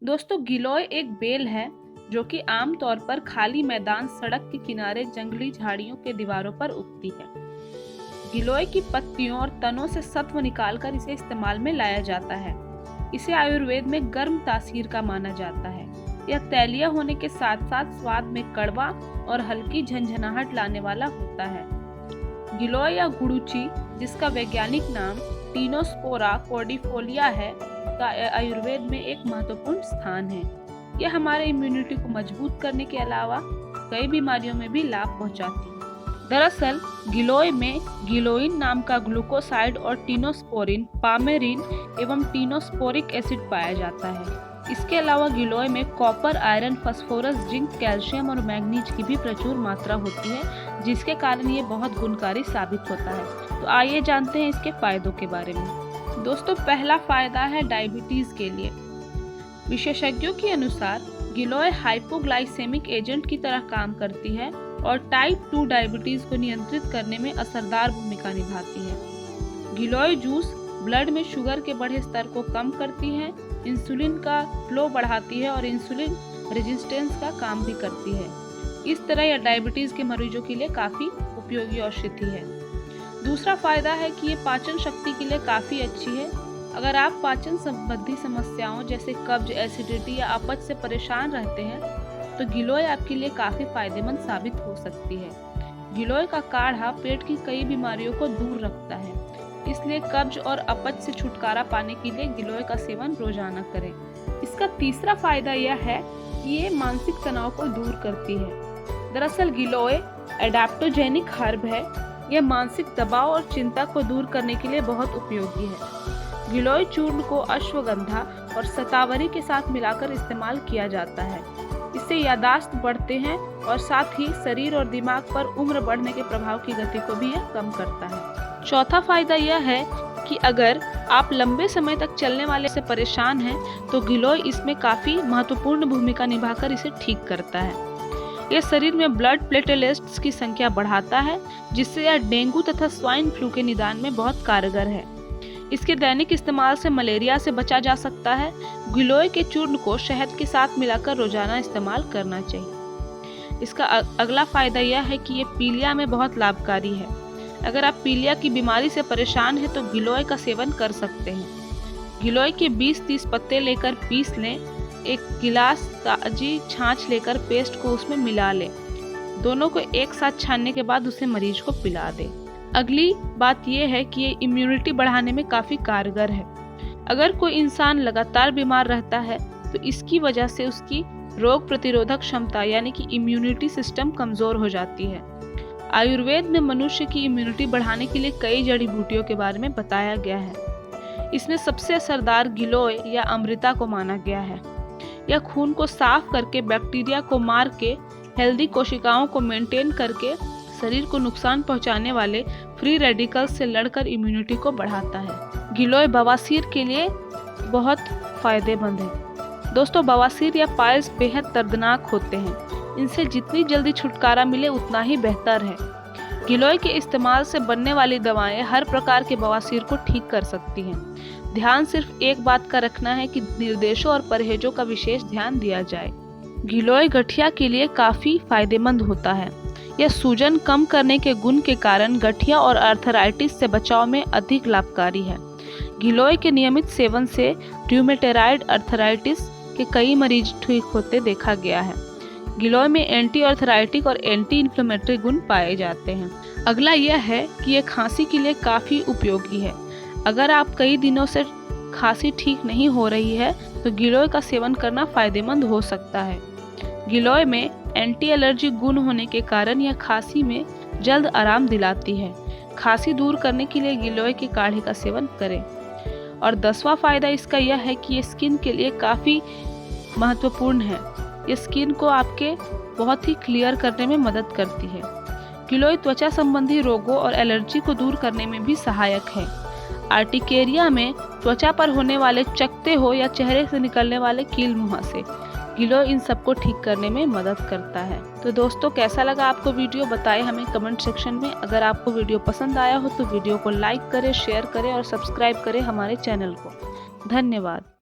दोस्तों, गिलोय एक बेल है जो कि आमतौर पर खाली मैदान, सड़क के किनारे, जंगली झाड़ियों के दीवारों पर उगती है। गिलोय की पत्तियों और तनों से सत्व निकालकर इसे इस्तेमाल में लाया जाता है। इसे आयुर्वेद में गर्म तासीर का माना जाता है। यह तैलीय होने के साथ साथ स्वाद में कड़वा और हल्की झंझनाहट लाने वाला होता है। गिलोय या गुड़ुचि, जिसका वैज्ञानिक नाम टीनोस्पोरा कॉर्डिफोलिया है, का आयुर्वेद में एक महत्वपूर्ण स्थान है। यह हमारे इम्यूनिटी को मजबूत करने के अलावा कई बीमारियों में भी लाभ पहुंचाती है। दरअसल गिलोय में गिलोइन नाम का ग्लूकोसाइड और टीनोस्पोरिन, पामेरिन एवं टीनोस्पोरिक एसिड पाया जाता है। इसके अलावा गिलोय में copper, iron, phosphorus, zinc, calcium और मैग्नीज की भी प्रचुर मात्रा होती है, जिसके कारण ये बहुत गुणकारी साबित होता है। तो आइए जानते हैं इसके फायदों के बारे में। दोस्तों, पहला फायदा है डायबिटीज के लिए। विशेषज्ञों के अनुसार गिलोय हाइपोग्लाइसेमिक एजेंट की तरह काम करती है और टाइप 2 डायबिटीज को नियंत्रित करने में असरदार भूमिका निभाती है। गिलोय जूस ब्लड में शुगर के बढ़े स्तर को कम करती है, इंसुलिन का फ्लो बढ़ाती है और इंसुलिन रेजिस्टेंस का काम भी करती है। इस तरह यह डायबिटीज के मरीजों के लिए काफी उपयोगी औषधि है। दूसरा फायदा है कि ये पाचन शक्ति के लिए काफी अच्छी है। अगर आप पाचन संबंधी समस्याओं जैसे कब्ज, एसिडिटी या अपच से परेशान रहते हैं तो गिलोय आपके लिए काफी फायदेमंद साबित हो सकती है। गिलोय का काढ़ा पेट की कई बीमारियों को दूर रखता है, इसलिए कब्ज और अपच से छुटकारा पाने के लिए गिलोय का सेवन रोजाना करें। इसका तीसरा फायदा यह है कि ये मानसिक तनाव को दूर करती है। दरअसल गिलोय एडाप्टोजेनिक हर्ब है। यह मानसिक दबाव और चिंता को दूर करने के लिए बहुत उपयोगी है। गिलोय चूर्ण को अश्वगंधा और शतावरी के साथ मिलाकर इस्तेमाल किया जाता है। इससे याददाश्त बढ़ते हैं और साथ ही शरीर और दिमाग पर उम्र बढ़ने के प्रभाव की गति को भी यह कम करता है। चौथा फायदा यह है कि अगर आप लंबे समय तक चलने वाले से परेशान हैं तो गिलोय इसमें काफी महत्वपूर्ण भूमिका निभाकर इसे ठीक करता है। यह शरीर में ब्लड प्लेटलेट्स की संख्या बढ़ाता है, जिससे यह डेंगू तथा स्वाइन फ्लू के निदान में बहुत कारगर है। इसके दैनिक इस्तेमाल से मलेरिया से बचा जा सकता है। गिलोय के चूर्ण को शहद के साथ मिलाकर रोजाना इस्तेमाल करना चाहिए। इसका अगला फायदा यह है कि ये पीलिया में बहुत लाभकारी है। अगर आप पीलिया की बीमारी से परेशान हैं तो गिलोय का सेवन कर सकते हैं। गिलोय के 20-30 पत्ते लेकर पीस लें। एक गिलास ताजी छाछ लेकर पेस्ट को उसमें मिला लें। दोनों को एक साथ छानने के बाद उसे मरीज को पिला दें। अगली बात यह है कि ये इम्यूनिटी बढ़ाने में काफ़ी कारगर है। अगर कोई इंसान लगातार बीमार रहता है तो इसकी वजह से उसकी रोग प्रतिरोधक क्षमता यानी कि इम्यूनिटी सिस्टम कमज़ोर हो जाती है। आयुर्वेद में मनुष्य की इम्यूनिटी बढ़ाने के लिए कई जड़ी बूटियों के बारे में बताया गया है। इसमें सबसे असरदार गिलोय या अमृता को माना गया है। यह खून को साफ करके, बैक्टीरिया को मार के, हेल्दी कोशिकाओं को मेंटेन करके शरीर को नुकसान पहुंचाने वाले फ्री रेडिकल्स से लड़कर इम्यूनिटी को बढ़ाता है। गिलोय बवासीर के लिए बहुत फायदेमंद है। दोस्तों, बवासीर या पाइल्स बेहद दर्दनाक होते हैं। इनसे जितनी जल्दी छुटकारा मिले उतना ही बेहतर है। गिलोय के इस्तेमाल से बनने वाली दवाएं हर प्रकार के बवासीर को ठीक कर सकती हैं। ध्यान सिर्फ एक बात का रखना है कि निर्देशों और परहेजों का विशेष ध्यान दिया जाए। गिलोय गठिया के लिए काफ़ी फायदेमंद होता है। यह सूजन कम करने के गुण के कारण गठिया और आर्थराइटिस से बचाव में अधिक लाभकारी है। गिलोय के नियमित सेवन से र्यूमेटॉइड आर्थराइटिस के कई मरीज ठीक होते देखा गया है। गिलोय में एंटी आर्थराइटिक और एंटी इन्फ्लेमेटरी गुण पाए जाते हैं। अगला यह है कि यह खांसी के लिए काफ़ी उपयोगी है। अगर आप कई दिनों से खांसी ठीक नहीं हो रही है तो गिलोय का सेवन करना फायदेमंद हो सकता है। गिलोय में एंटी एलर्जी गुण होने के कारण यह खांसी में जल्द आराम दिलाती है। खांसी दूर करने के लिए गिलोय के काढ़े का सेवन करें। और 10वां फायदा इसका यह है कि ये स्किन के लिए काफ़ी महत्वपूर्ण है। ये स्किन को आपके बहुत ही क्लियर करने में मदद करती है। गिलोय त्वचा संबंधी रोगों और एलर्जी को दूर करने में भी सहायक है। आर्टिकेरिया में त्वचा पर होने वाले चकत्ते हो या चेहरे से निकलने वाले कील मुहासे, गिलोय इन सबको ठीक करने में मदद करता है। तो दोस्तों, कैसा लगा आपको वीडियो बताएं हमें कमेंट सेक्शन में। अगर आपको वीडियो पसंद आया हो तो वीडियो को लाइक करें, शेयर करें और सब्सक्राइब करें हमारे चैनल को। धन्यवाद।